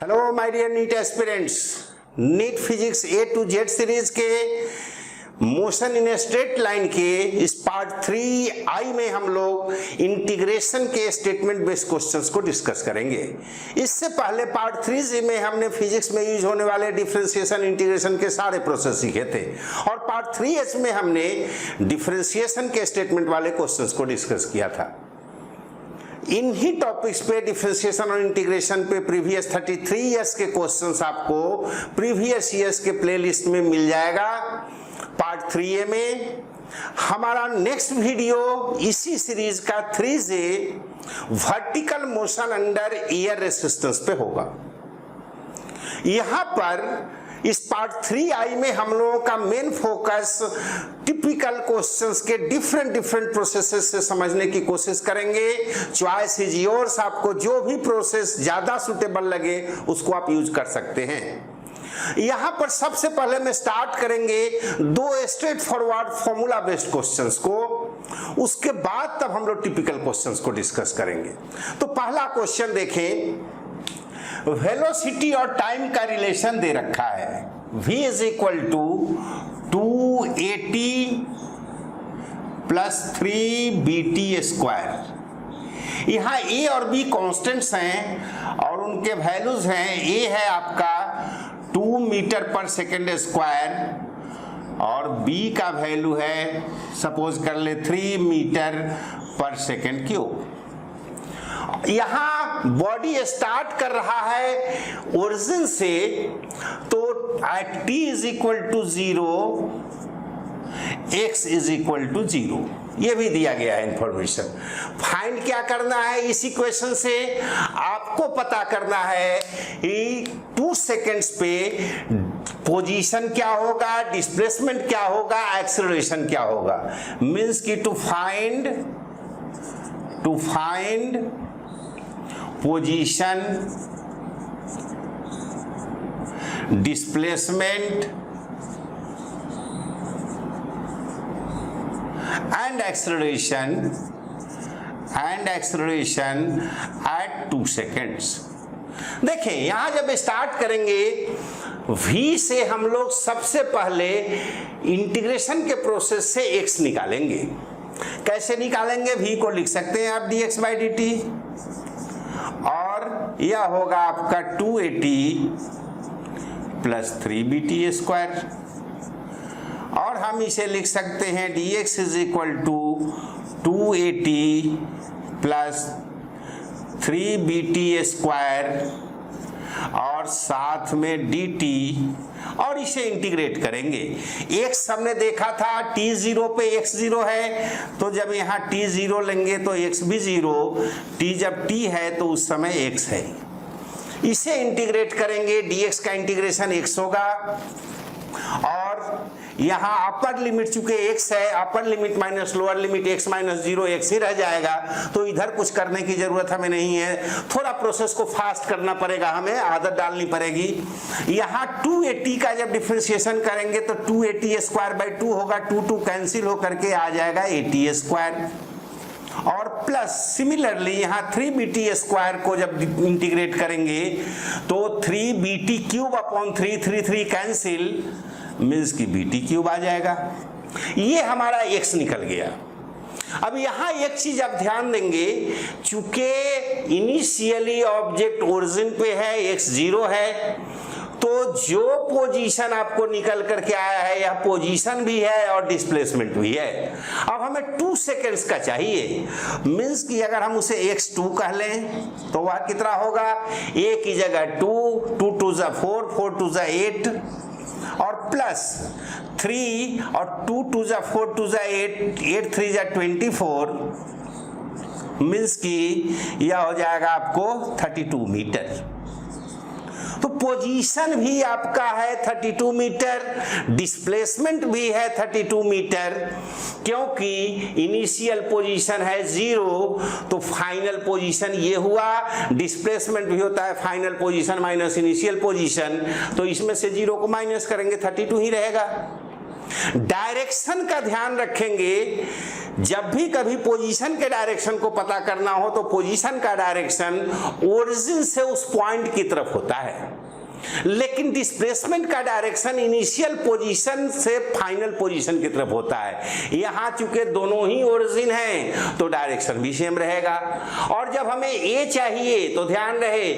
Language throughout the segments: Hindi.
Hello my dear NEET aspirants, NEET physics A to Z series के मोशन इन स्ट्रेट लाइन के इस पार्ट 3 में हम लोग इंटीग्रेशन के स्टेटमेंट बेस्ड क्वेश्चंस को डिस्कस करेंगे। इससे पहले पार्ट 3 में हमने फिजिक्स में यूज होने वाले डिफरेंशिएशन इंटीग्रेशन के सारे प्रोसेस सीखे थे और पार्ट 3 में हमने डिफरेंशिएशन के स्टेटमेंट वाले क्वेश्चंस को डिस्कस किया था। इन्हीं टॉपिक्स पे डिफरेंशिएशन और इंटीग्रेशन पे प्रीवियस 33 इयर्स के क्वेश्चंस आपको प्रीवियस इयर्स के प्लेलिस्ट में मिल जाएगा। पार्ट 3 में हमारा नेक्स्ट वीडियो इसी सीरीज का 3J vertical motion under air resistance पे होगा। यहां पर इस पार्ट 3 में हम लोगों का मेन फोकस टिपिकल क्वेश्चंस के डिफरेंट प्रोसेसेस से समझने की कोशिश करेंगे। चॉइस इज योर्स, आपको जो भी प्रोसेस ज्यादा सुटेबल लगे उसको आप यूज कर सकते हैं। यहां पर सबसे पहले मैं स्टार्ट करेंगे दो straight forward formula based questions को, उसके बाद तब हम लोग टिपिकल क्वेश्चंस को डिस्कस करेंगे। तो पहला क्वेश्चन देखें, वेलोसिटी और टाइम का रिलेशन दे रखा है, v is equal to 280 plus 3bt square. यहाँ a और b कॉन्स्टेंट्स हैं और उनके वैल्यूज हैं, a है आपका 2 मीटर पर सेकेंड स्क्वायर और b का वैल्यू है सपोज कर ले 3 मीटर पर सेकेंड क्यूब। यहां बॉडी स्टार्ट कर रहा है ओरिजिन से, तो at t is equal to 0 x is equal to 0, ये भी दिया गया है इंफॉर्मेशन। फाइंड क्या करना है इस इक्वेशन से, आपको पता करना है कि 2 सेकेंड्स पे पोजीशन क्या होगा, डिस्प्लेसमेंट क्या होगा, एक्सेलरेशन क्या होगा। मींस की to find position, displacement and acceleration at 2 seconds. देखें यहां जब स्टार्ट करेंगे v से हम लोग सबसे पहले इंटीग्रेशन के प्रोसेस से x निकालेंगे। कैसे निकालेंगे, v को लिख सकते हैं आप dx बाई dt और यह होगा आपका 280 प्लस 3bt स्क्वायर और हम इसे लिख सकते हैं dx is equal to 280 plus 3bt square और साथ में dt और इसे इंटीग्रेट करेंगे। x हमने देखा था t0 पे x 0 है, तो जब यहाँ t0 लेंगे तो x भी 0, t जब t है तो उस समय x है। इसे इंटीग्रेट करेंगे, dx का इंटीग्रेशन x होगा और यहाँ अपर लिमिट चूंकि x है, upper limit minus lower limit x minus 0 x ही रह जाएगा, तो इधर कुछ करने की जरूरत हमें नहीं है। थोड़ा प्रोसेस को फास्ट करना पड़ेगा, हमें आदत डालनी पड़ेगी। यहाँ 280 का जब डिफरेंशिएशन करेंगे तो 280 स्क्वायर बाई 2 होगा, 2 कैंसिल होकर के आ जाएगा 80 स्क्वायर और प्लस सिमिलरली यहाँ 3bt स्क्वायर को जब इंटीग्रेट करेंगे तो 3bt cube upon 3 cancel, means की bt क्यूब आ जाएगा। ये हमारा x निकल गया। अब यहाँ एक चीज आप ध्यान देंगे, चूंकि इनिशियली ऑब्जेक्ट ओरिजिन पे है, x 0 है, तो जो पोजीशन आपको निकल करके आया है यह पोजीशन भी है और डिस्प्लेसमेंट भी है। अब हमें 2 सेकेंड्स का चाहिए, मीन्स कि अगर हम उसे x2 कह लें तो वह कितना होगा, a की जगह 2, 2 2 जा 4, 4 2 जा 8 और प्लस 3 और 2 2 जा 4 2 जा 8, 8 3 जा 24, मीन्स कि यह हो जाएगा आपको 32 मीटर। तो पोजीशन भी आपका है 32 मीटर, डिस्प्लेसमेंट भी है 32 मीटर, क्योंकि इनिशियल पोजीशन है 0 तो फाइनल पोजीशन ये हुआ। डिस्प्लेसमेंट भी होता है final position minus initial position, तो इसमें से 0 को माइनस करेंगे 32 ही रहेगा। डायरेक्शन का ध्यान रखेंगे, जब भी कभी पोजीशन के डायरेक्शन को पता करना हो तो पोजीशन का डायरेक्शन ओरिजिन से उस पॉइंट की तरफ होता है, लेकिन डिस्प्लेसमेंट का डायरेक्शन इनिशियल पोजीशन से फाइनल पोजीशन की तरफ होता है। यहां चूंकि दोनों ही ओरिजिन हैं तो डायरेक्शन भी सेम रहेगा। और जब हमें ए चाहिए तो ध्यान रहे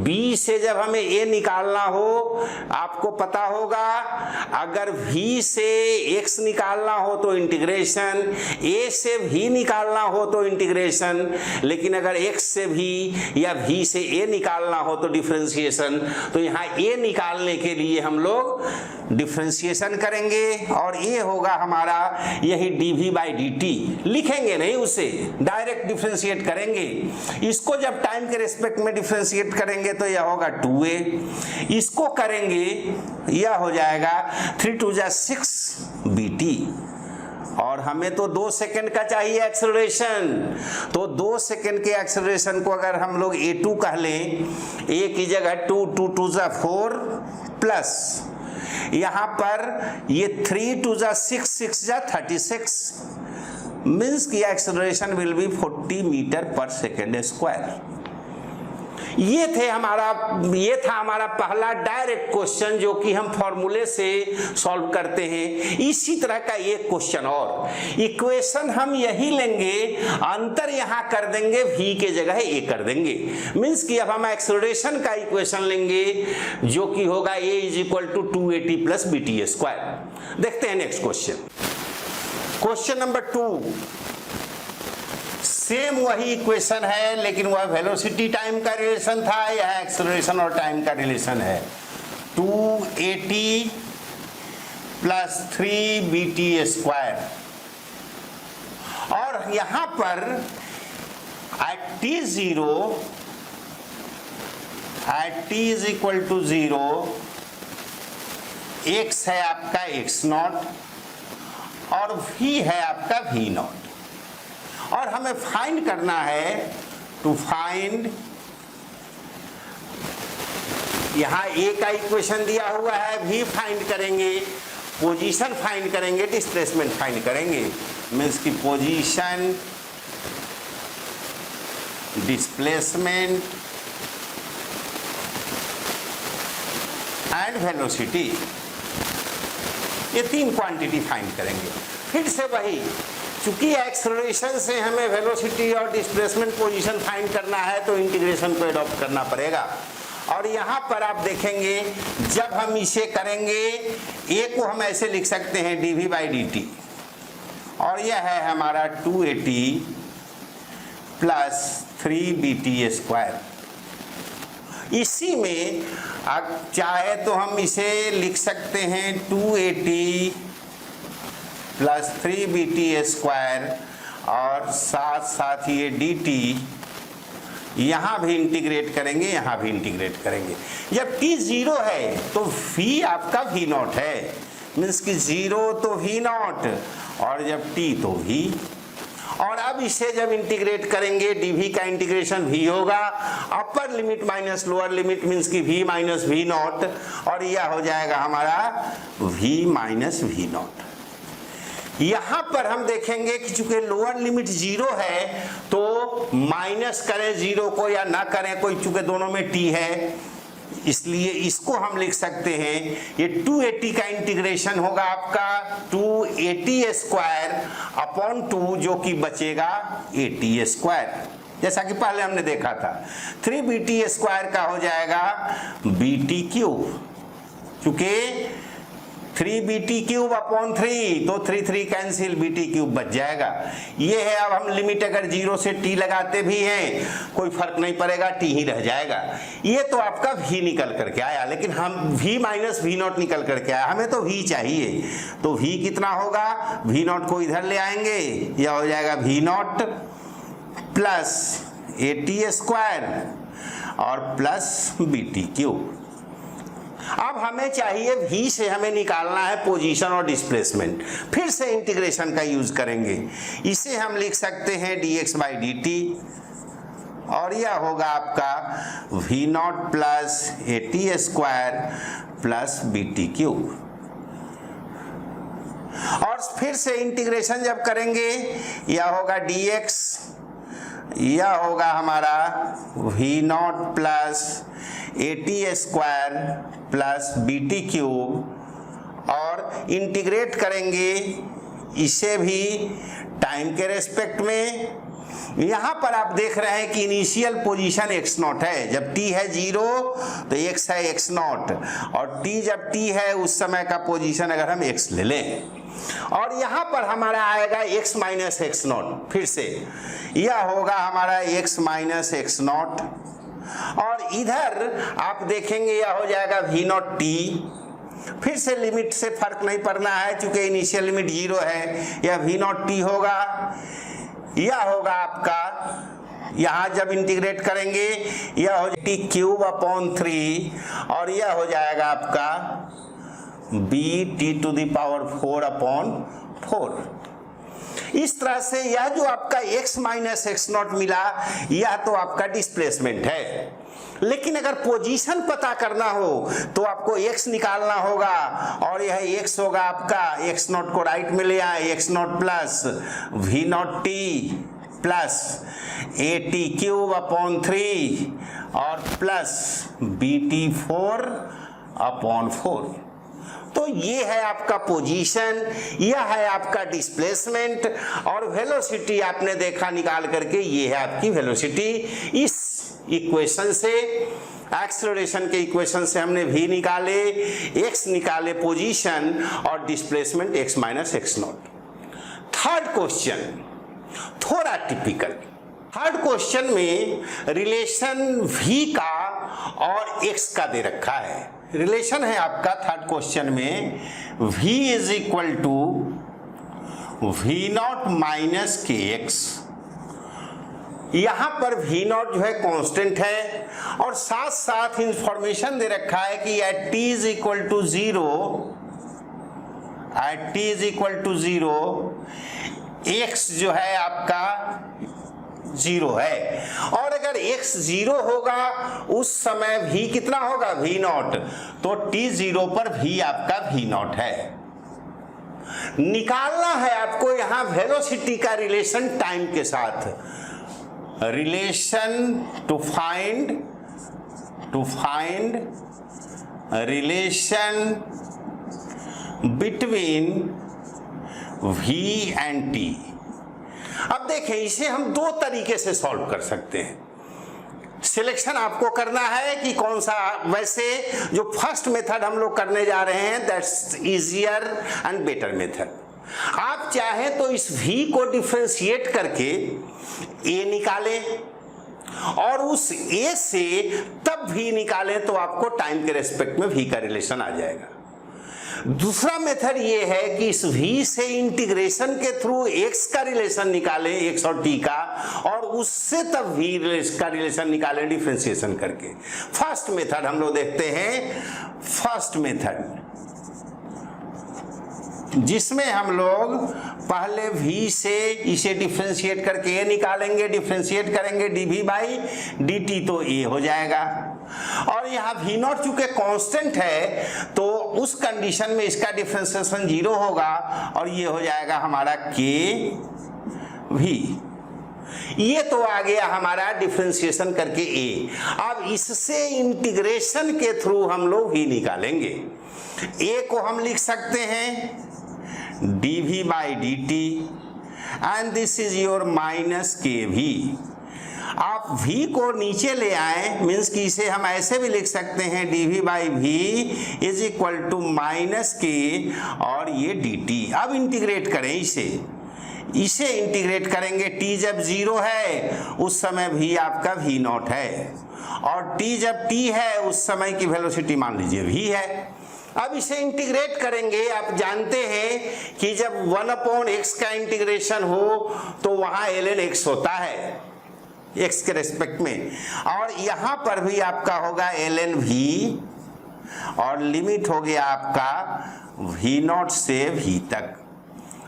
बी से जब हमें ए निकालना हो, आपको पता होगा अगर v से x निकालना हो तो इंटीग्रेशन, a से v निकालना हो तो इंटीग्रेशन, लेकिन अगर x से v या v से a निकालना हो तो डिफरेंशिएशन। तो यहाँ a निकालने के लिए हम लोग डिफरेंशिएशन करेंगे और ये होगा हमारा यही dv/dt, लिखेंगे नहीं उसे, डायरेक्ट डिफरेंशिएट करेंगे। इसको जब टाइम के रिस्पेक्ट में डिफरेंशिएट करेंगे तो यह होगा 2a, इसको करेंगे यह हो जाएगा 3 2 6 bt। और हमें तो 2 सेकंड का चाहिए एक्सेलरेशन, तो 2 सेकंड के एक्सेलरेशन को अगर हम लोग a2 कह लें, a की जगह 2 2 2 4 प्लस यहाँ पर ये 3 2 6 6 36 मीन्स की एक्सेलरेशन विल बी 40 मीटर पर सेकेंड स्क्वायर। ये था हमारा पहला डायरेक्ट क्वेश्चन जो कि हम फॉर्मूले से सॉल्व करते हैं। इसी तरह का एक क्वेश्चन और इक्वेशन हम यही लेंगे, अंतर यहां कर देंगे, v के जगह a कर देंगे। मींस कि अब हम एक्सेलरेशन का इक्वेशन लेंगे जो कि होगा a = 2at + bt²। देखते हैं next question, question number 2। Same वही इक्वेशन है लेकिन वह वेलोसिटी टाइम का रिलेशन था, यह एक्सेलरेशन और टाइम का रिलेशन है। 2at + 3bt²। और यहां पर at t = 0 x है आपका x0 और v है आपका v0। और हमें फाइंड करना है, टू फाइंड, यहां a का इक्वेशन दिया हुआ है, v फाइंड करेंगे, पोजीशन फाइंड करेंगे, डिस्प्लेसमेंट फाइंड करेंगे। मीन्स की पोजीशन, डिस्प्लेसमेंट एंड वेलोसिटी, ये 3 क्वांटिटी फाइंड करेंगे। फिर से वही, चूंकि एक्सेलरेशन से हमें वेलोसिटी और डिस्प्लेसमेंट पोजीशन फाइंड करना है तो इंटीग्रेशन को एडॉप्ट करना पड़ेगा। और यहाँ पर आप देखेंगे जब हम इसे करेंगे, a को हम ऐसे लिख सकते हैं dv/dt, और यह है हमारा 2at + 3bt²। इसी में अब चाहे तो हम इसे लिख सकते हैं 2at + 3bt² और साथ साथ ये dt, यहाँ भी इंटीग्रेट करेंगे, यहाँ भी इंटीग्रेट करेंगे। जब t 0 है तो v आपका v0 है, मीन्स कि 0 तो v0 और जब t तो v। और अब इसे जब इंटीग्रेट करेंगे, dv का इंटीग्रेशन v होगा, upper limit minus lower limit means कि v - v0, और यह हो जाएगा हमारा v - v0। यहां पर हम देखेंगे कि चूंकि लोअर लिमिट 0 है तो माइनस करें 0 को या ना करें कोई, चूंकि दोनों में t है, इसलिए इसको हम लिख सकते हैं, ये 2at का इंटीग्रेशन होगा आपका 2at² / 2 जो कि बचेगा at², जैसा कि पहले हमने देखा था। 3bt² का हो जाएगा bt³, क्योंकि 3bt³ / 3 तो 3 3 कैंसिल, bt³ बच जाएगा। ये है, अब हम लिमिट अगर 0 से t लगाते भी हैं कोई फर्क नहीं पड़ेगा, t ही रह जाएगा। ये तो आपका v निकल करके आया, लेकिन हम v - v0 निकल करके आया, हमें तो v चाहिए। तो v कितना होगा, v0 को इधर ले आएंगे, यह हो जाएगा v0 + at² और प्लस bt³। अब हमें चाहिए v से हमें निकालना है पोजीशन और डिस्प्लेसमेंट, फिर से इंटीग्रेशन का यूज करेंगे। इसे हम लिख सकते हैं dx/dt, और यह होगा आपका v0 + at² + bt³। और फिर से इंटीग्रेशन जब करेंगे यह होगा dx, यह होगा हमारा v0 plus AT² plus BT cube, और इंटीग्रेट करेंगे इसे भी टाइम के रेस्पेक्ट में। यहाँ पर आप देख रहे हैं कि इनिशियल पोजीशन x0 है, जब t है 0 तो x है x0, और t जब t है उस समय का पोजीशन अगर हम x ले लें, और यहाँ पर हमारा आएगा x माइनस x0, फिर से यह होगा हमारा x माइनस x0, और इधर आप देखेंगे यह हो जाएगा v0 t। फिर से लिमिट से फर्क नहीं पड़ना है क्योंकि इनिशियल लिमिट 0 है, यह v0 t होगा। यह होगा आपका, यहाँ जब इंटीग्रेट करेंगे यह हो जाएगा t क्यूब अपॉन 3, और यह हो जाएगा आपका bt to the power 4 upon 4। इस तरह से यह जो आपका x माइनस x0 मिला यह तो आपका डिस्प्लेसमेंट है, लेकिन अगर पोजीशन पता करना हो तो आपको x निकालना होगा, और यह x होगा आपका, x0 को राइट में ले आए, x0 plus v0 t plus AT cube upon 3 और प्लस BT 4 अपॉन 4। तो ये है आपका पोजीशन, यह है आपका डिस्प्लेसमेंट, और वेलोसिटी आपने देखा निकाल करके, ये है आपकी वेलोसिटी। इस इक्वेशन से, एक्सेलरेशन के इक्वेशन से हमने v निकाले, x निकाले पोजीशन, और displacement x minus x0। Third question थोड़ा टिपिकल। थर्ड क्वेश्चन में रिलेशन v का और x का दे रखा है। रिलेशन है आपका थर्ड क्वेश्चन में v is equal to v0 minus kx। यहां पर v0 जो है कांस्टेंट है, और साथ साथ इंफॉर्मेशन दे रखा है कि at t is equal to 0, at t is equal to 0 x जो है आपका 0 है, और अगर x 0 होगा उस समय v कितना होगा v0, तो t 0 पर v आपका v0 है। निकालना है आपको यहां वेलोसिटी का रिलेशन टाइम के साथ, relation to find relation between v and t। अब देखें, इसे हम दो तरीके से सॉल्व कर सकते हैं। सिलेक्शन आपको करना है कि कौन सा, वैसे जो फर्स्ट मेथड हम लोग करने जा रहे हैं that's easier and better method. आप चाहें तो इस v को डिफरेंशिएट करके a निकालें, और उस a से तब v निकालें तो आपको टाइम के रेस्पेक्ट में v का रिलेशन आ जाएगा। दूसरा मेथड ये है कि इस v से इंटीग्रेशन के थ्रू x का रिलेशन निकालें, x और t का, और उससे तब v का रिलेशन निकालें डिफरेंशिएशन करके। फर्स्ट मेथड हम लोग देखते हैं, फर्स्ट मेथड जिसमें हम लोग पहले v से इसे डिफरेंशिएट करके a निकालेंगे, डिफरेंशिएट करेंगे dv बाई dt तो a हो जाएगा, और यहाँ v0 चूंकि कांस्टेंट है तो उस कंडीशन में इसका डिफरेंशिएशन 0 होगा, और ये हो जाएगा हमारा k v। ये तो आ गया हमारा डिफरेंशिएशन करके a। अब इससे इंटीग्रेशन के थ्रू हम लोग v निकालेंगे। a को हम लिख सकते हैं dv by dt, and this is your minus kv। आप v को नीचे ले आए, मीन्स कि इसे हम ऐसे भी लिख सकते हैं dv by v is equal to minus k और ये dt। अब इंटीग्रेट करें इसे इंटीग्रेट करेंगे, t जब 0 है उस समय v आपका v0 है, और t जब t है उस समय की वेलोसिटी मान लीजिए v है। अब इसे इंटीग्रेट करेंगे, आप जानते हैं कि जब 1/x का इंटीग्रेशन हो तो वहां ln x होता है x के रेस्पेक्ट में, और यहां पर भी आपका होगा ln v, और लिमिट हो गया आपका v0 से v तक।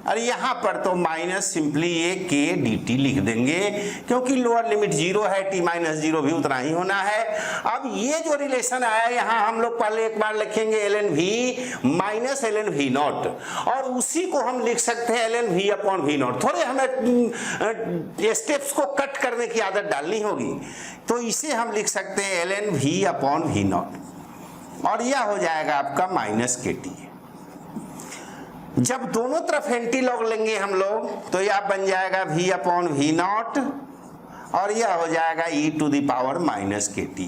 और यहाँ पर तो माइनस सिंपली ये के डी टी लिख देंगे, क्योंकि लोअर लिमिट 0 है, t माइनस 0 भी उतना ही होना है। अब ये जो रिलेशन आया यहाँ हम लोग पहले एक बार लिखेंगे ln v minus ln v not, और उसी को हम लिख सकते हैं ln v upon v not. थोड़े हमें स्टेप्स को कट करने की आदत डालनी होगी, तो इसे हम लिख सकते हैं ln v upon v not, और यह हो जाएगा आपका माइनस के टी। जब दोनों तरफ एंटी लॉग लेंगे हम लोग तो यह बन जाएगा v अपॉन वी नॉट, और यह हो जाएगा e to the power minus K T.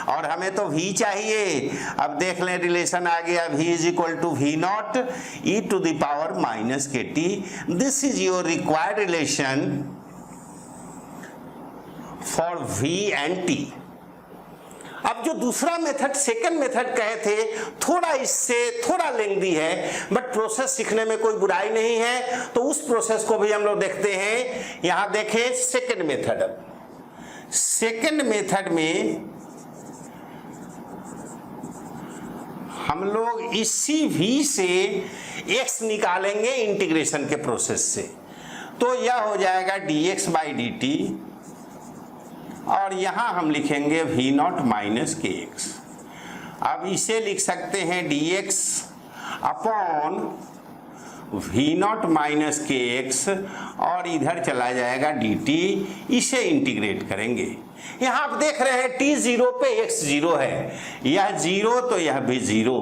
और हमें तो v चाहिए, अब देख लें रिलेशन आ गया, v is equal to V not e to the power minus K T. This is your required relation for v and t। अब जो दूसरा मेथड सेकंड मेथड कहे थे, थोड़ा इससे थोड़ा लेंथी है, बट प्रोसेस सीखने में कोई बुराई नहीं है, तो उस प्रोसेस को भी हम लोग देखते हैं। यहां देखें सेकंड मेथड। सेकंड मेथड में हम लोग इसी v से x निकालेंगे इंटीग्रेशन के प्रोसेस से, तो यह हो जाएगा dx बाई डी टी, और यहां हम लिखेंगे v not minus K x. अब इसे लिख सकते हैं dx upon v not minus K x, और इधर चला जाएगा dt, इसे इंटीग्रेट करेंगे। यहां आप देख रहे हैं t 0 पे x 0 है, यह 0 तो यह भी 0,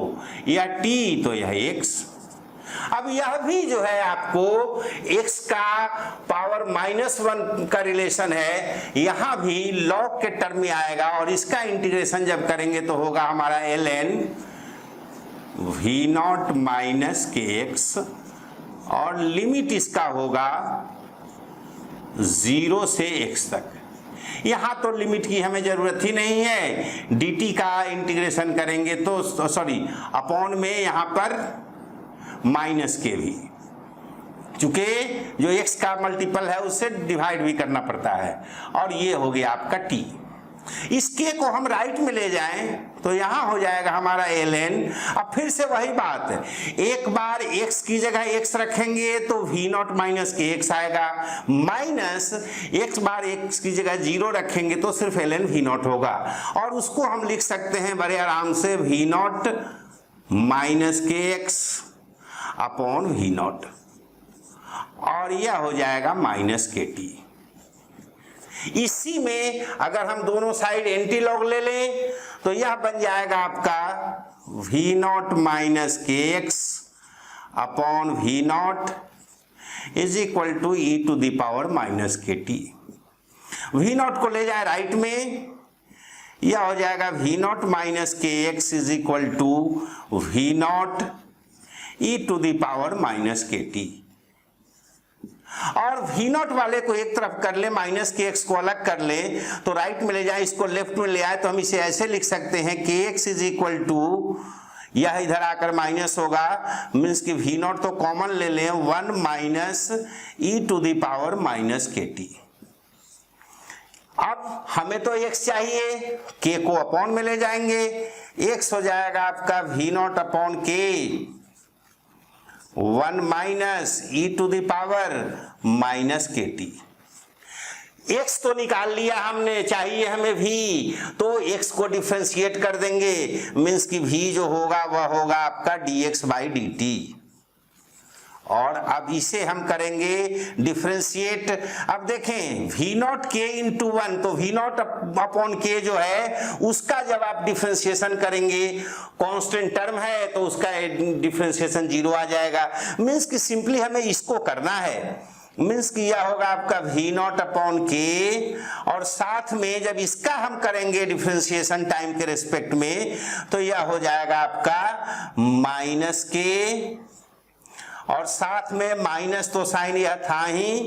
यह t तो यह x। अब यह भी जो है आपको x का पावर -1 का रिलेशन है, यहां भी लॉग के टर्म में आएगा, और इसका इंटीग्रेशन जब करेंगे तो होगा हमारा ln v not minus K x, और लिमिट इसका होगा 0 से x तक। यहां तो लिमिट की हमें जरूरत ही नहीं है, dt का इंटीग्रेशन करेंगे तो सॉरी अपॉन में यहां पर माइनस के भी, चूंकि जो x का मल्टीपल है उससे डिवाइड भी करना पड़ता है, और ये हो गया आपका t। इस k को हम राइट में ले जाएं तो यहां हो जाएगा हमारा ln। अब फिर से वही बात है, एक बार x की जगह x रखेंगे तो v नॉट माइनस के x आएगा, माइनस x बार x की जगह 0 रखेंगे तो सिर्फ ln v नॉट होगा, और उसको हम लिख सकते हैं बड़े आराम से v नॉट माइनस के x अपॉन वी नॉट, और यह हो जाएगा माइनस के टी। इसी में अगर हम दोनों साइड एंटी लॉग ले लें तो यह बन जाएगा आपका V not minus K X upon V not is equal to E to the power minus K T. V not को ले जाए राइट में, यह हो जाएगा V not minus K X is equal to V not E to the power minus K T, और v नॉट वाले को एक तरफ कर ले, माइनस के एक्स को अलग कर ले, तो राइट में ले जाए, इसको लेफ्ट में ले आए तो हम इसे ऐसे लिख सकते हैं के एक्स इज इक्वल टू, यह इधर आकर माइनस होगा, मीन्स कि v नॉट तो कॉमन ले लें, 1 minus E to the power minus K T. अब हमें तो x चाहिए, k को अपॉन में ले जाएंगे, x हो जाएगा आपका v not upon K 1 minus E to the power minus K T. x तो निकाल लिया हमने, चाहिए हमें v, तो x को डिफरेंशिएट कर देंगे, मीन्स कि v जो होगा वह होगा आपका dx बाई डी टी, और अब इसे हम करेंगे डिफरेंशिएट। अब देखें v नॉट के इंटू 1, तो v नॉट अपॉन के जो है उसका जब आप डिफरेंशिएशन करेंगे, कांस्टेंट टर्म है तो उसका डिफरेंशिएशन 0 आ जाएगा, मीन्स कि सिंपली हमें इसको करना है, मीन्स कि यह होगा आपका v नॉट अपॉन के, और साथ में जब इसका हम करेंगे डिफरेंशिएशन टाइम के रेस्पेक्ट में तो यह हो जाएगा आपका माइनस के, और साथ में माइनस तो साइन यह था ही,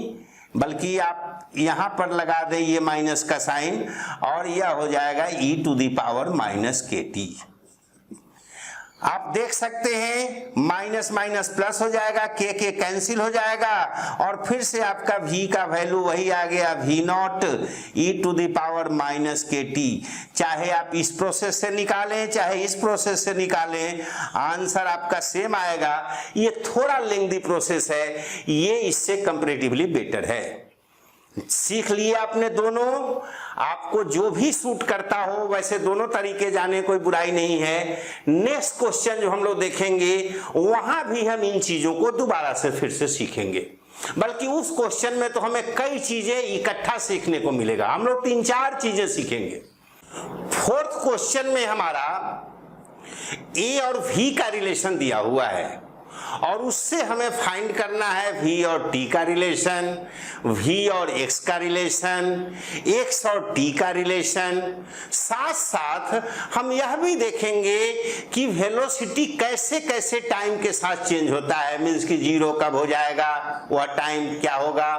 बल्कि आप यहां पर लगा दें ये माइनस का साइन, और यह हो जाएगा e to the power minus K T. आप देख सकते हैं माइनस माइनस प्लस हो जाएगा, के कैंसिल हो जाएगा और फिर से आपका v का वैल्यू वही आ गया v not e to the power minus K T. चाहे आप इस प्रोसेस से निकालें चाहे इस प्रोसेस से निकालें, आंसर आपका सेम आएगा। ये थोड़ा लेंथी प्रोसेस है, ये इससे कंपैरेटिवली बेटर है। सीख लिए आपने दोनों, आपको जो भी सूट करता हो वैसे दोनों तरीके जाने कोई बुराई नहीं है। नेक्स्ट क्वेश्चन जो हम लोग देखेंगे वहां भी हम इन चीजों को दोबारा से फिर से सीखेंगे, बल्कि उस क्वेश्चन में तो हमें कई चीजें इकट्ठा सीखने को मिलेगा। हम लोग 3-4 चीजें सीखेंगे। फोर्थ क्वेश्चन में हमारा ए और v का रिलेशन दिया हुआ है और उससे हमें फाइंड करना है v और t का रिलेशन, v और x का रिलेशन, x और t का रिलेशन। साथ साथ हम यह भी देखेंगे कि वेलोसिटी कैसे कैसे टाइम के साथ चेंज होता है। मीन्स कि 0 कब हो जाएगा, वह टाइम क्या होगा,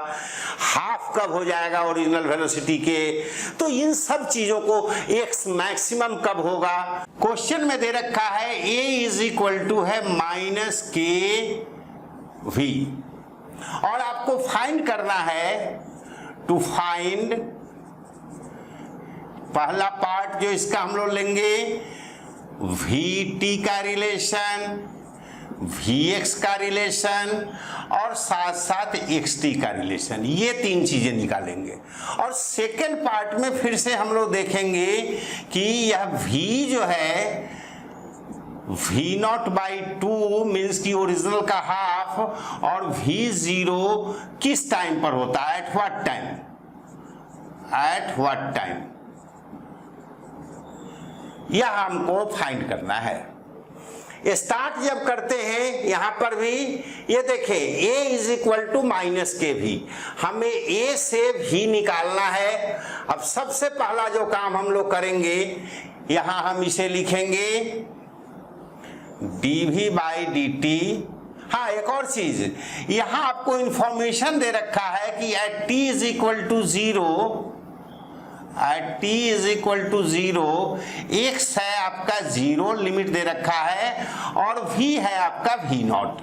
हाफ कब हो जाएगा ओरिजिनल वेलोसिटी के। तो इन सब चीजों को x मैक्सिमम कब होगा। क्वेश्चन में दे रखा है a इज इक्वल टू है माइनस के v और आपको फाइंड करना है, टू फाइंड पहला पार्ट जो इसका हम लोग लेंगे vt का रिलेशन, vx का रिलेशन और साथ साथ xt का रिलेशन, ये 3 चीजें निकालेंगे। और सेकेंड पार्ट में फिर से हम लोग देखेंगे कि यह v जो है v नॉट बाई 2 मीन्स की ओरिजिनल का हाफ और v0 किस टाइम पर होता है, at what time, at what time, यह हमको फाइंड करना है। स्टार्ट जब करते हैं यहां पर भी ये देखें a is equal to minus K भी, हमें a से v निकालना है। अब सबसे पहला जो काम हम लोग करेंगे, यहां हम इसे लिखेंगे dv बाई dt। हाँ, एक और चीज यहां आपको इंफॉर्मेशन दे रखा है कि at t is equal to 0, at t is equal to 0 x है आपका 0 लिमिट दे रखा है और v है आपका v नॉट,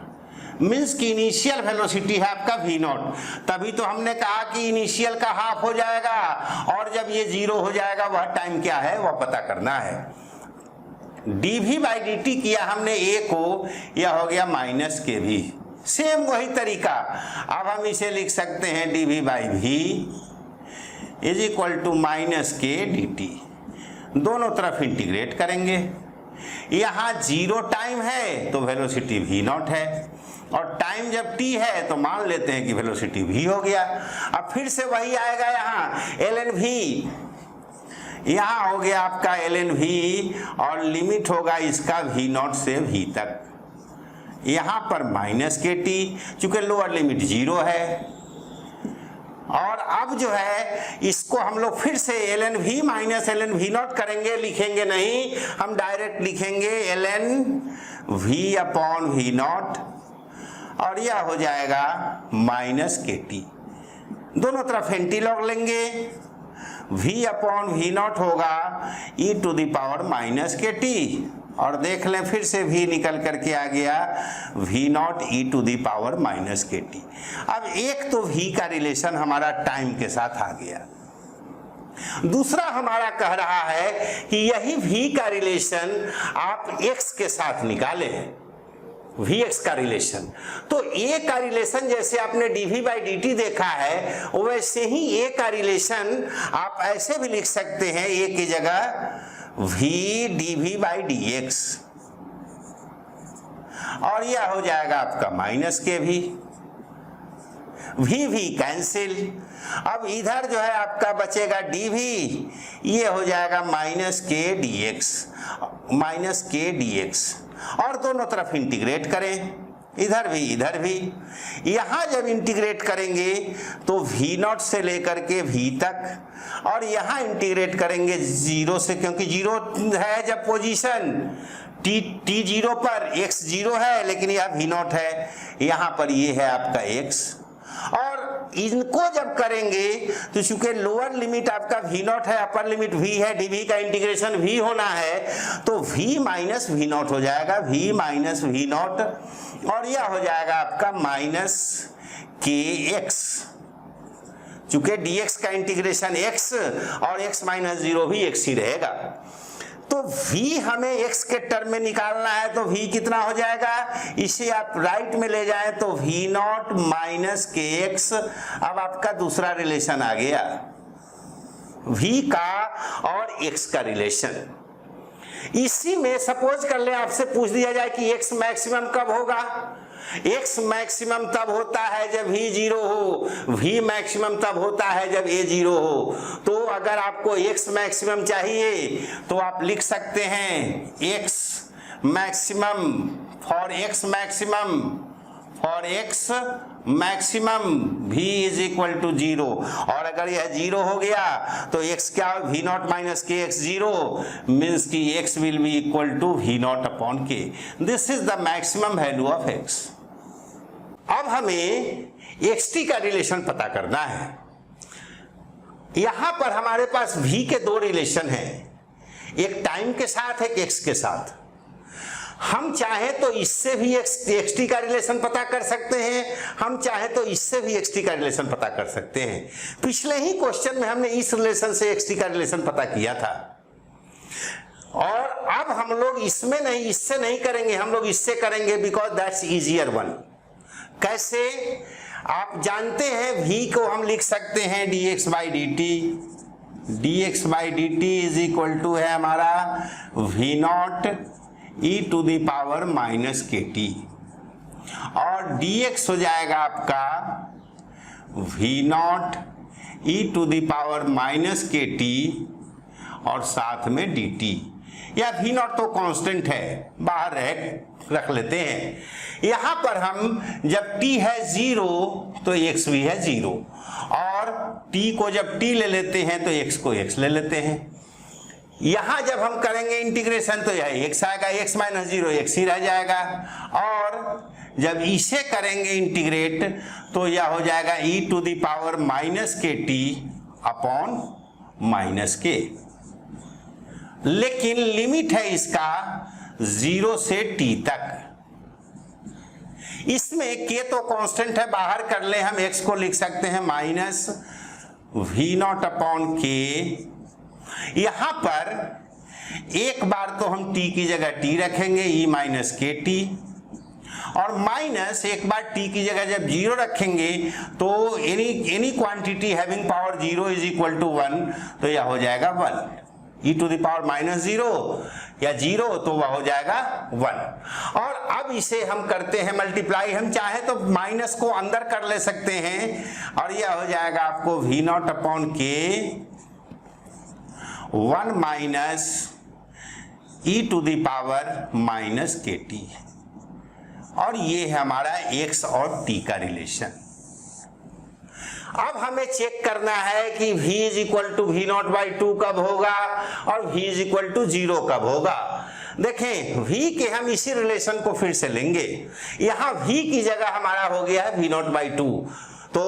मीन्स की इनिशियल वेलोसिटी है आपका v नॉट। तभी तो हमने कहा कि इनिशियल का हाफ हो जाएगा और जब ये 0 हो जाएगा वह टाइम क्या है वह पता करना है। dv बाई dt किया हमने a को, यह हो गया माइनस के भी, सेम वही तरीका। अब हम इसे लिख सकते हैं dv by v is equal to minus K dt, दोनों तरफ इंटीग्रेट करेंगे। यहाँ 0 टाइम है तो वेलोसिटी v नॉट है और टाइम जब t है तो मान लेते हैं कि वेलोसिटी v हो गया। अब फिर से वही आएगा, यहाँ ln v, यहाँ हो गया आपका ln v और लिमिट होगा इसका v नॉट से v तक। यहाँ पर माइनस के टी, चूंकि लोअर लिमिट 0 है। और अब जो है इसको हम लोग फिर से ln v minus ln v not करेंगे, लिखेंगे नहीं, हम डायरेक्ट लिखेंगे ln v upon v not और यह हो जाएगा माइनस के टी। दोनों तरफ एंटीलॉग लेंगे, v अपॉन v नॉट होगा e to the power minus K T और देख लें फिर से v निकल करके आ गया v not e to the power minus K T. अब एक तो v का रिलेशन हमारा टाइम के साथ आ गया, दूसरा हमारा कह रहा है कि यही v का रिलेशन आप x के साथ निकालें, vx का रिलेशन। तो a का रिलेशन जैसे आपने dv बाई dt देखा है वैसे ही a का रिलेशन आप ऐसे भी लिख सकते हैं, a की जगह v dv बाई dx और यह हो जाएगा आपका माइनस के भी, v कैंसिल। अब इधर जो है आपका बचेगा dv, ये हो जाएगा माइनस के dx, माइनस के dx और दोनों तरफ इंटीग्रेट करें, इधर भी। यहाँ जब इंटीग्रेट करेंगे तो v नॉट से लेकर के v तक और यहाँ इंटीग्रेट करेंगे 0 से, क्योंकि 0 है जब पोजीशन t 0 पर, x 0 है लेकिन यह v नॉट है, यहाँ पर ये है आपका x और इनको जब करेंगे तो चूंकि लोअर लिमिट आपका v नॉट है, अपर लिमिट v है, dv का इंटीग्रेशन v होना है, तो v माइनस v नॉट हो जाएगा, v माइनस v नॉट, और यह हो जाएगा आपका माइनस kx, चूंकि dx का इंटीग्रेशन x और x माइनस 0 भी x ही रहेगा। तो v हमें x के टर्म में निकालना है, तो v कितना हो जाएगा, इसे आप राइट में ले जाएं तो v not minus K x. अब आपका दूसरा रिलेशन आ गया v का और x का रिलेशन। इसी में सपोज कर ले आपसे पूछ दिया जाए कि x मैक्सिमम कब होगा, x मैक्सिमम तब होता है जब v 0 हो, v मैक्सिमम तब होता है जब a 0 हो। तो अगर आपको x मैक्सिमम चाहिए तो आप लिख सकते हैं x maximum for x maximum v is equal to 0, और अगर यह 0 हो गया तो x क्या, v not minus K X 0 means कि x will be equal to v not upon k। This is the maximum value of x। अब हमें xt का रिलेशन पता करना है। यहां पर हमारे पास v के दो रिलेशन हैं, एक टाइम के साथ, एक x के साथ। हम चाहे तो इससे भी xt का रिलेशन पता कर सकते हैं, हम चाहे तो इससे भी xt का रिलेशन पता कर सकते हैं। पिछले ही क्वेश्चन में हमने इस रिलेशन से xt का रिलेशन पता किया था, और अब हम लोग इसमें नहीं, इससे नहीं करेंगे, हम लोग इससे करेंगे, बिकॉज दैट्स इजियर वन। कैसे, आप जानते हैं v को हम लिख सकते हैं dx by dt is equal to है हमारा v not e to the power minus K T, और dx हो जाएगा आपका v not e to the power minus K T और साथ में dt। या v नॉट तो कांस्टेंट है, बाहर रख लेते हैं। यहां पर हम जब t है 0 तो x भी है 0, और t को जब t ले लेते हैं तो x को x ले लेते हैं। यहां जब हम करेंगे इंटीग्रेशन तो यह x आएगा, x माइनस 0 x ही रह जाएगा, और जब इसे करेंगे इंटीग्रेट तो यह हो जाएगा e to the power minus K T upon minus K. लेकिन लिमिट है इसका 0 से t तक। इसमें k तो कांस्टेंट है, बाहर कर ले हम x को लिख सकते हैं minus v not upon k। यहां पर एक बार तो हम t की जगह t रखेंगे, e माइनस के टी, और माइनस एक बार t की जगह जब 0 रखेंगे तो any quantity having power 0 is equal to 1, तो यह हो जाएगा 1। e टू द पावर माइनस 0 या 0 तो वह हो जाएगा 1। और अब इसे हम करते हैं मल्टीप्लाई, हम चाहे तो माइनस को अंदर कर ले सकते हैं, और यह हो जाएगा आपको v not upon K 1 minus e to the power minus K T, और ये है हमारा x और t का रिलेशन। अब हमें चेक करना है कि v is equal to v not by 2 कब होगा और v इज इक्वल टू 0 कब होगा। देखें v के हम इसी रिलेशन को फिर से लेंगे, यहां v की जगह हमारा हो गया है v नॉट बाई 2, तो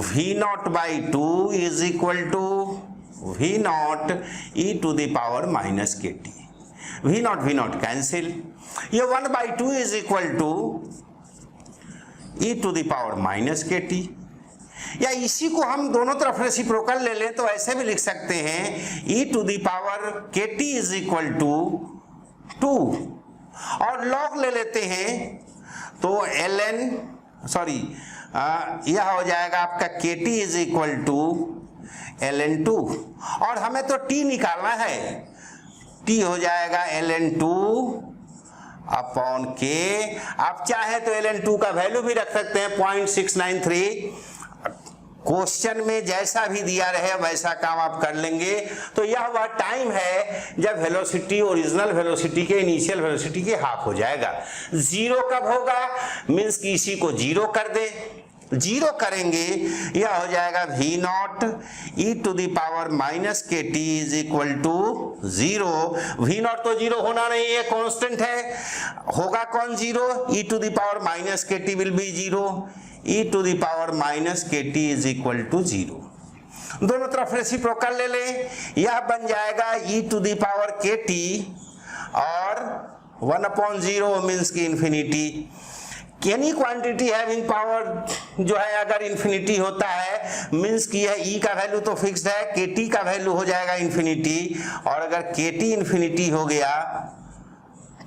v not by 2 is equal to v not e to the power minus K T. v not cancel, ये 1 by 2 is equal to e to the power minus K T. या इसी को हम दोनों तरफ रेसिप्रोकल ले लें तो ऐसे भी लिख सकते हैं e to the power K T is equal to 2, और लॉग ले लेते हैं तो यह हो जाएगा आपका के T is equal to ln2, और हमें तो t निकालना है, t हो जाएगा ln2 अपॉन k। आप चाहे तो ln2 का वैल्यू भी रख सकते हैं 0.693, क्वेश्चन में जैसा भी दिया रहे वैसा काम आप कर लेंगे। तो यह वह टाइम है जब वेलोसिटी ओरिजिनल वेलोसिटी के इनिशियल वेलोसिटी के हाफ हो जाएगा। 0 कब होगा, मीन्स कि इसी को 0 कर दे, जीरो करेंगे, यह हो जाएगा V not E to the power minus K T is equal to zero. V not तो जीरो होना नहीं है, कांस्टेंट है, होगा कौन zero, E to the power minus K T will be zero, E to the power minus K T is equal to zero. दोनों तरफ रेसिप्रोकल ले लें, यह बन जाएगा E to the power K T और 1/0 मीन्स की infinity. Any quantity having power जो है अगर इंफिनिटी होता है मीन्स कि यह ई का वैल्यू तो फिक्स्ड है, के टी का वैल्यू हो जाएगा इंफिनिटी, और अगर के टी इंफिनिटी हो गया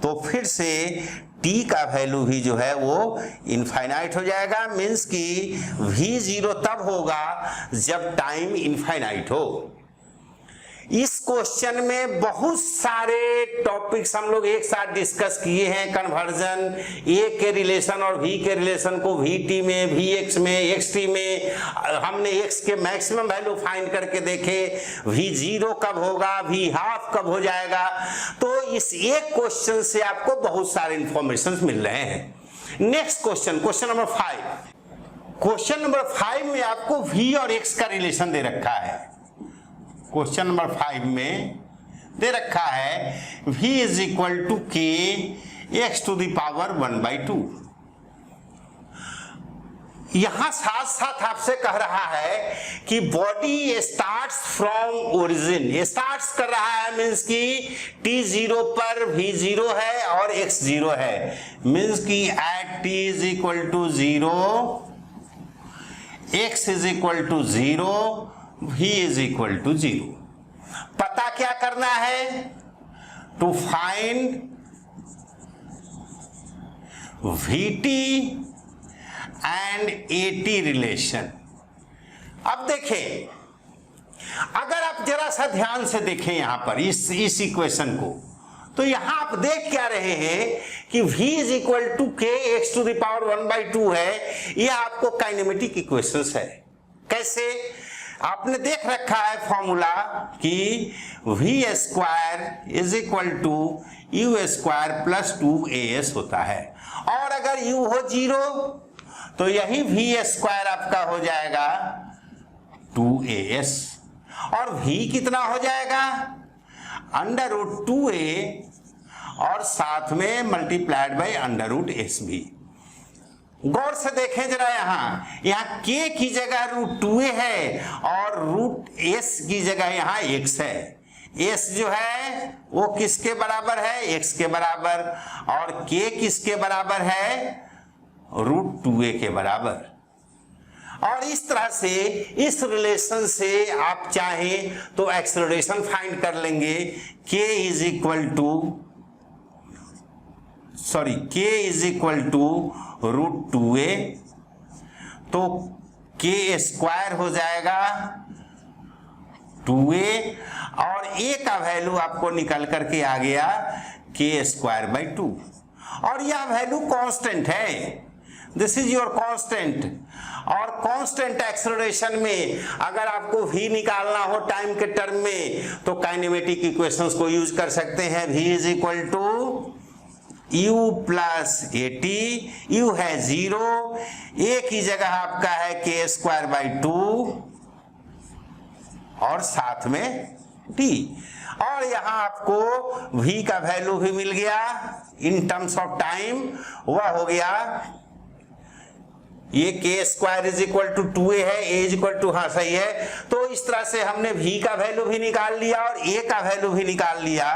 तो फिर से टी का वैल्यू भी जो है वो इनफाइनाइट हो जाएगा, मीन्स कि वी जीरो तब होगा जब टाइम इनफाइनाइट हो। इस क्वेश्चन में बहुत सारे टॉपिक्स हम लोग एक साथ डिस्कस किए हैं, कन्वर्जन, ए के रिलेशन और वी के रिलेशन को वी टी में, वी एक्स में, एक्स टी में, हमने एक्स के मैक्सिमम वैल्यू फाइंड करके देखे, वी जीरो कब होगा, वी हाफ कब हो जाएगा। तो इस एक क्वेश्चन से आपको बहुत सारे इंफॉर्मेशन मिल रहे हैं। Next question, question number 5। Question number 5 में आपको वी और एक्स का रिलेशन दे रखा है। क्वेश्चन नंबर 5 में दे रखा है v is equal to K X to the power 1/2। यहां साथ साथ आपसे कह रहा है कि body starts from origin, starts कर रहा है मीन्स कि t जीरो पर v जीरो है और x जीरो है, मीन्स कि at t is equal to zero, x is equal to zero, v is equal to zero. पता क्या करना है, to find vt and at relation. अब देखें, अगर आप जरा सा ध्यान से देखें यहां पर इस इक्वेशन को, तो यहां आप देख क्या रहे हैं कि v is equal to K X to the power 1/2 है, यह आपको काइनेमेटिक इक्वेशंस है। कैसे, आपने देख रखा है फॉर्मूला कि V square is equal to U square plus 2as होता है, और अगर u हो जीरो तो यही v स्क्वायर आपका हो जाएगा 2as, और v कितना हो जाएगा √2a और साथ में मल्टीप्लाइड बाई √s भी। गौर से देखें जरा, यहाँ k की जगह √2a है और √s की जगह यहाँ x है। s जो है वो किसके बराबर है, x के बराबर, और k किसके बराबर है, √2a के बराबर। और इस तरह से इस रिलेशन से आप चाहें तो एक्सेलरेशन फाइंड कर लेंगे, k is equal to √2a, तो k स्क्वायर हो जाएगा 2a, और a का वैल्यू आपको निकल करके आ गया k²/2, और यह वैल्यू कांस्टेंट है, दिस इज योर कांस्टेंट। और कांस्टेंट एक्सेलरेशन में अगर आपको v निकालना हो टाइम के टर्म में तो काइनेमेटिक इक्वेशंस को यूज कर सकते हैं। v is equal to u plus at, u है जीरो, a की जगह आपका है k²/2 और साथ में t, और यहां आपको v का वैल्यू भी मिल गया इन टर्म्स ऑफ टाइम, वह हो गया ये k² is equal to 2a है, a इज इक्वल टू, हाँ सही है। तो इस तरह से हमने v का वैल्यू भी निकाल लिया और a का वैल्यू भी निकाल लिया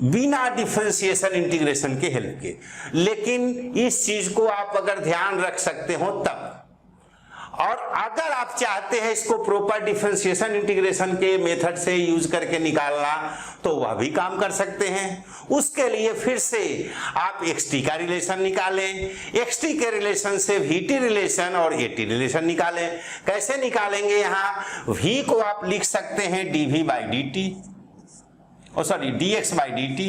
बिना डिफरेंशिएशन इंटीग्रेशन के हेल्प के। लेकिन इस चीज को आप अगर ध्यान रख सकते हो तब, और अगर आप चाहते हैं इसको प्रॉपर डिफरेंशिएशन इंटीग्रेशन के मेथड से यूज करके निकालना तो वह भी काम कर सकते हैं। उसके लिए फिर से आप xt का रिलेशन निकालें, xt के रिलेशन से vt रिलेशन और at रिलेशन निकालें। कैसे निकालेंगे, यहाँ v को आप लिख सकते हैं dv/dt, dx/dt,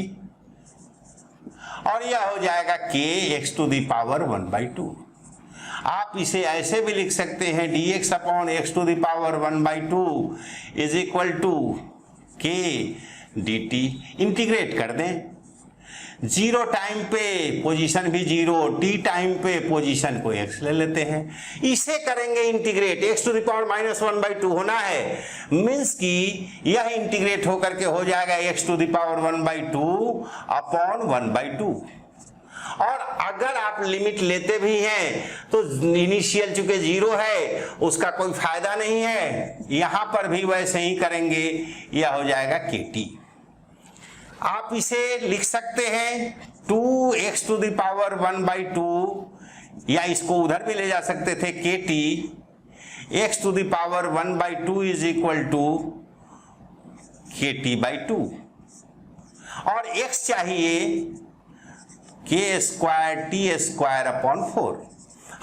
और यह हो जाएगा k x to the power 1/2। आप इसे ऐसे भी लिख सकते हैं dx/x to the power 1/2 is equal to k dt। Integrate कर दें जीरो टाइम पे पोजीशन भी जीरो, टी टाइम पे पोजीशन को x ले लेते हैं, इसे करेंगे integrate, x to the power minus 1/2 होना है, मीन्स कि यह इंटीग्रेट होकर के हो जाएगा x to the power 1/2 upon 1/2। और अगर आप लिमिट लेते भी हैं तो इनिशियल चूंकि जीरो है उसका कोई फायदा नहीं है, यहां पर भी वैसे ही करेंगे, यह हो जाएगा kt। आप इसे लिख सकते हैं 2x टू द पावर 1/2, या इसको उधर भी ले जा सकते थे kt, x to the power 1/2 is equal to kt/2, और x चाहिए k² अपॉन 4।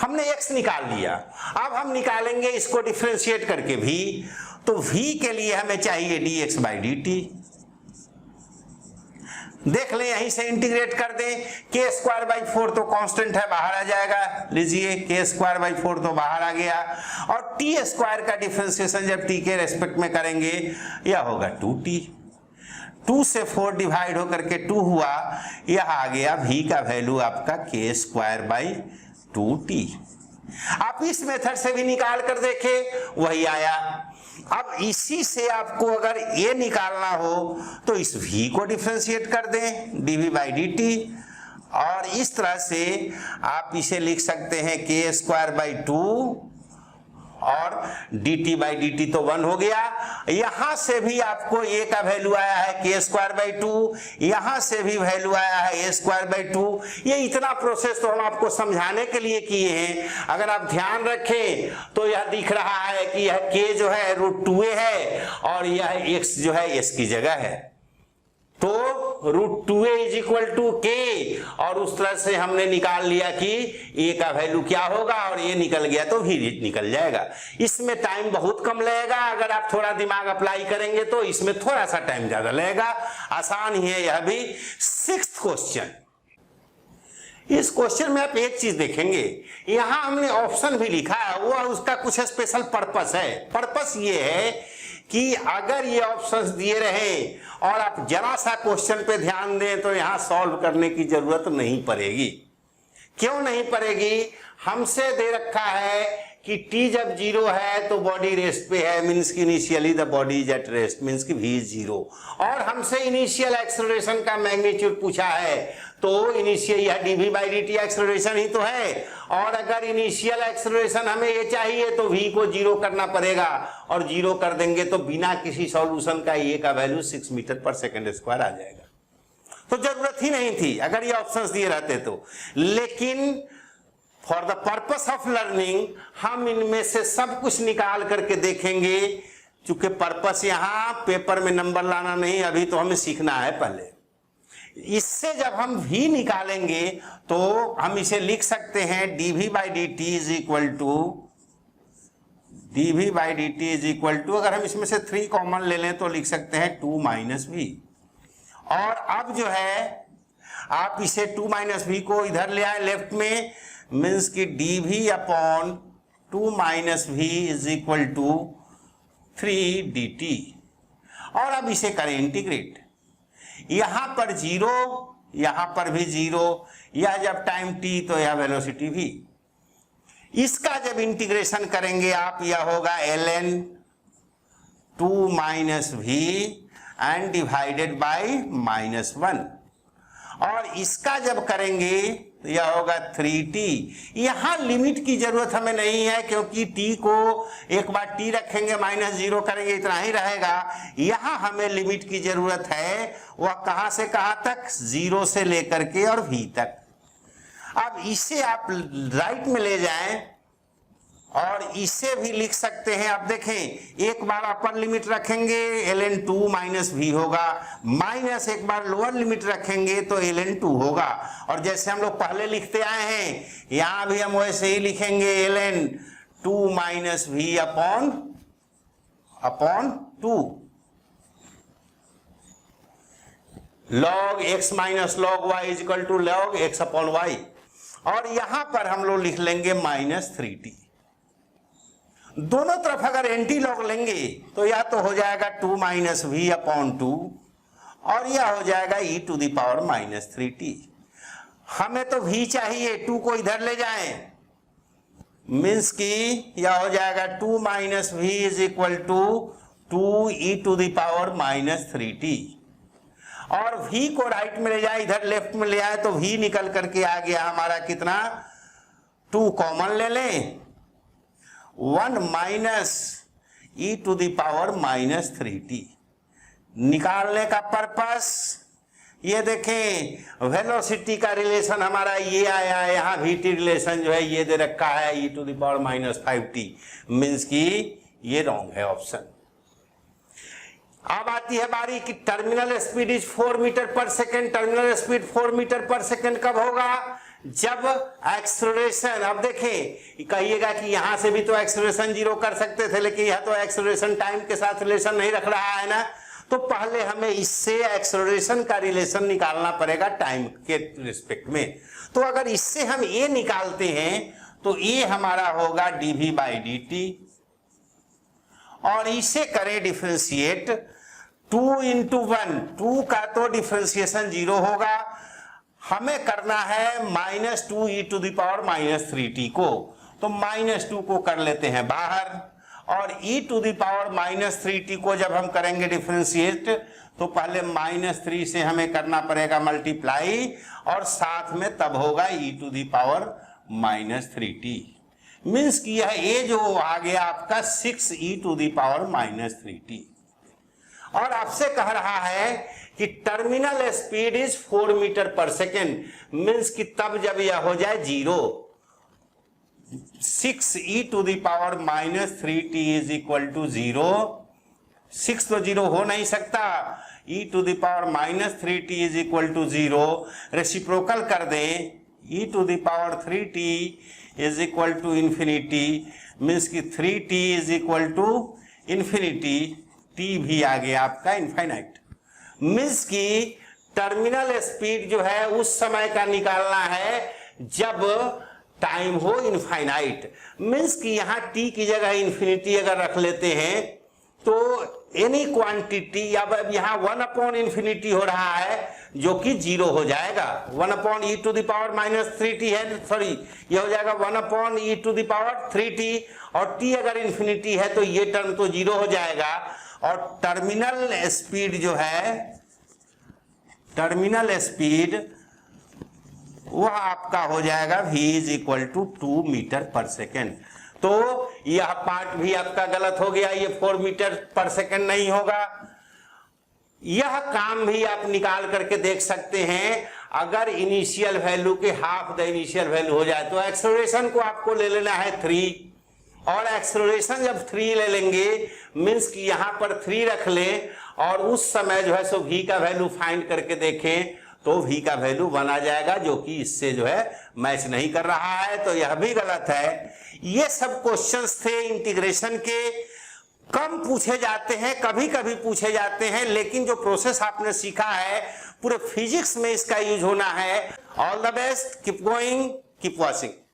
हमने x निकाल लिया, अब हम निकालेंगे इसको डिफरेंशिएट करके v, तो v के लिए हमें चाहिए dx/dt। देख लें, यहीं से इंटीग्रेट कर दें, k²/4 तो कांस्टेंट है, बाहर आ जाएगा, लीजिए k²/4 तो बाहर आ गया, और t² का डिफरेंशिएशन जब t के रेस्पेक्ट में करेंगे यह होगा 2t, 2 से 4 डिवाइड होकर के 2 हुआ, यह आ गया v का वैल्यू आपका k²/2t। आप इस मेथड से भी निकाल कर देखें, वही आया। अब इसी से आपको अगर ये निकालना हो तो इस v को डिफरेंशिएट कर दें dv/dt, और इस तरह से आप इसे लिख सकते हैं k²/2 और dt/dt तो 1 हो गया। यहां से भी आपको a का वैल्यू आया है k²/2, यहां से भी वैल्यू आया है a²/2। ये इतना प्रोसेस तो हम आपको समझाने के लिए किए हैं, अगर आप ध्यान रखें तो यह दिख रहा है कि यह k जो है √2a है और यह x जो है s की जगह है, तो √2a is equal to k, और उस तरह से हमने निकाल लिया कि a का वैल्यू क्या होगा, और ये निकल गया तो भी निकल जाएगा। इसमें टाइम बहुत कम लगेगा, अगर आप थोड़ा दिमाग अप्लाई करेंगे तो इसमें थोड़ा सा टाइम ज्यादा लगेगा, आसान ही है यह भी। 6th क्वेश्चन, इस क्वेश्चन में आप एक चीज देखेंगे, यहां हमने ऑप्शन भी लिखा है, वह उसका कुछ स्पेशल पर्पस है। पर्पस ये है कि अगर ये ऑप्शंस दिए रहे और आप जरा सा क्वेश्चन पे ध्यान दें तो यहां सॉल्व करने की जरूरत नहीं पड़ेगी। क्यों नहीं पड़ेगी? हमसे दे रखा है कि t जब जीरो है तो बॉडी रेस्ट पे है, मीन्स की initially the body is at rest, means की v इज जीरो, और हमसे इनिशियल एक्सेलरेशन का मैग्नीट्यूड पूछा है, तो इनिशियल यह dv/dt एक्सेलरेशन ही तो है, और अगर इनिशियल एक्सेलरेशन हमें ये चाहिए तो v को जीरो करना पड़ेगा, और जीरो कर देंगे तो बिना किसी सॉल्यूशन का a का वैल्यू 6 मीटर/सेकंड² आ जाएगा। तो जरूरत ही नहीं थी अगर ये ऑप्शंस दिए रहते तो, लेकिन for the purpose of learning हम इनमें से सब कुछ निकाल करके देखेंगे, चूंकि पर्पस यहां पेपर में नंबर लाना नहीं, अभी तो हमें सीखना है पहले। इससे जब हम v निकालेंगे तो हम इसे लिख सकते हैं dv/dt इज इक्वल टू, अगर हम इसमें से 3 कॉमन ले लें तो लिख सकते हैं 2 - v, और अब जो है आप इसे 2 - v को इधर ले आए लेफ्ट में, मीन्स की dv/2 - v is equal to 3 dt, और अब इसे करें इंटीग्रेट, यहां पर जीरो, यहां पर भी जीरो, यह जब टाइम t तो यह वेलोसिटी v। इसका जब इंटीग्रेशन करेंगे आप, यह होगा ln 2 - v and divided by -1, और इसका जब करेंगे तो यह होगा 3t। यहां लिमिट की जरूरत हमें नहीं है, क्योंकि t को एक बार t रखेंगे -0 करेंगे इतना ही रहेगा। यहां हमें लिमिट की जरूरत है, वह कहां से कहां तक, 0 से लेकर के और v तक। अब इसे आप राइट में ले जाएं और इसे भी लिख सकते हैं। आप देखें, एक बार अपर लिमिट रखेंगे ln 2 - v होगा, माइनस एक बार लोअर लिमिट रखेंगे तो ln 2 होगा, और जैसे हम लोग पहले लिखते आए हैं यहां भी हम वैसे ही लिखेंगे ln 2 - v upon 2 log x - log y is equal to log x upon y, और यहां पर हम लोग लिख लेंगे -3t। दोनों तरफ अगर एंटी लॉग लेंगे तो या तो हो जाएगा 2 - v अपॉन 2, और यह हो जाएगा e to the power minus 3t। हमें तो v चाहिए, 2 को इधर ले जाएं, मीन्स की यह हो जाएगा 2 minus v is equal to 2e to the power minus 3t। और v को राइट में ले जाए, इधर लेफ्ट में ले आए तो v निकल करके आ गया हमारा कितना, 2 कॉमन ले लें, 1 minus e to the power minus 3t। निकालने का पर्पस ये देखें, वेलोसिटी का रिलेशन हमारा ये आया है, यहाँ वीटी रिलेशन जो है ये दे रखा है e to the power minus 5t, means की ये रॉन्ग है ऑप्शन। अब आती है बारी कि टर्मिनल स्पीड इज 4 मीटर पर सेकेंड। टर्मिनल स्पीड 4 मीटर पर सेकेंड कब होगा, जब एक्सेलरेशन, अब देखें कहिएगा कि यहां से भी तो एक्सेलरेशन 0 कर सकते थे, लेकिन यह तो एक्सेलरेशन टाइम के साथ रिलेशन नहीं रख रहा है ना, तो पहले हमें इससे एक्सेलरेशन का रिलेशन निकालना पड़ेगा टाइम के रिस्पेक्ट में। तो अगर इससे हम ए निकालते हैं तो ए हमारा होगा dv बाई dt, और इसे करें डिफरेंशिएट 2 इंटू 1, 2 का तो डिफरेंशिएशन 0 होगा, हमें करना है minus 2 e to the power minus 3t को, तो माइनस 2 को कर लेते हैं बाहर, और e to the power minus 3t को जब हम करेंगे डिफरेंशिएट तो पहले माइनस 3 से हमें करना पड़ेगा मल्टीप्लाई, और साथ में तब होगा e to the power minus 3t, means कि यह a जो आ गया आपका 6 e to the power minus 3t। और आपसे कह रहा है कि टर्मिनल स्पीड इज 4 मीटर पर सेकेंड, मीन्स कि तब जब यह हो जाए 0, 6 e to the power minus 3t is equal to 0, 6 तो 0 हो नहीं सकता, e to the power minus 3t is equal to 0, reciprocal कर दें, e to the power 3t is equal to infinity, means कि 3t is equal to infinity, t भी आ गया आपका इनफाइनाइट, मीन्स कि टर्मिनल स्पीड जो है उस समय का निकालना है जब टाइम हो इनफाइनाइट, मीन्स कि यहाँ t की जगह इंफिनिटी अगर रख लेते हैं तो एनी क्वांटिटी, अब यहाँ 1 अपॉन इंफिनिटी हो रहा है जो कि 0 हो जाएगा, 1 upon e to the power minus 3t है, सॉरी ये हो जाएगा 1 upon e to the power 3t, और t अगर इंफिनिटी है तो ये टर्म तो 0 हो जाएगा, और टर्मिनल स्पीड जो है, टर्मिनल स्पीड वह आपका हो जाएगा v is equal to 2 metre पर सेकेंड। तो यह पार्ट भी आपका गलत हो गया, ये 4 मीटर पर सेकेंड नहीं होगा। यह काम भी आप निकाल करके देख सकते हैं, अगर इनिशियल वैल्यू के हाफ द इनिशियल वैल्यू हो जाए तो एक्सेलरेशन को आपको ले लेना है 3, और एक्सेलरेशन जब 3 ले लेंगे मीन्स कि यहां पर 3 रख लें, और उस समय जो है सो v का वैल्यू फाइंड करके देखें तो v का वैल्यू 1 आ जाएगा, जो कि इससे जो है मैच नहीं कर रहा है, तो यह भी गलत है। ये सब क्वेश्चंस थे इंटीग्रेशन के, कम पूछे जाते हैं, कभी कभी पूछे जाते हैं, लेकिन जो प्रोसेस आपने सीखा है पूरे फिजिक्स में इसका यूज होना है। All the best, keep going, keep watching.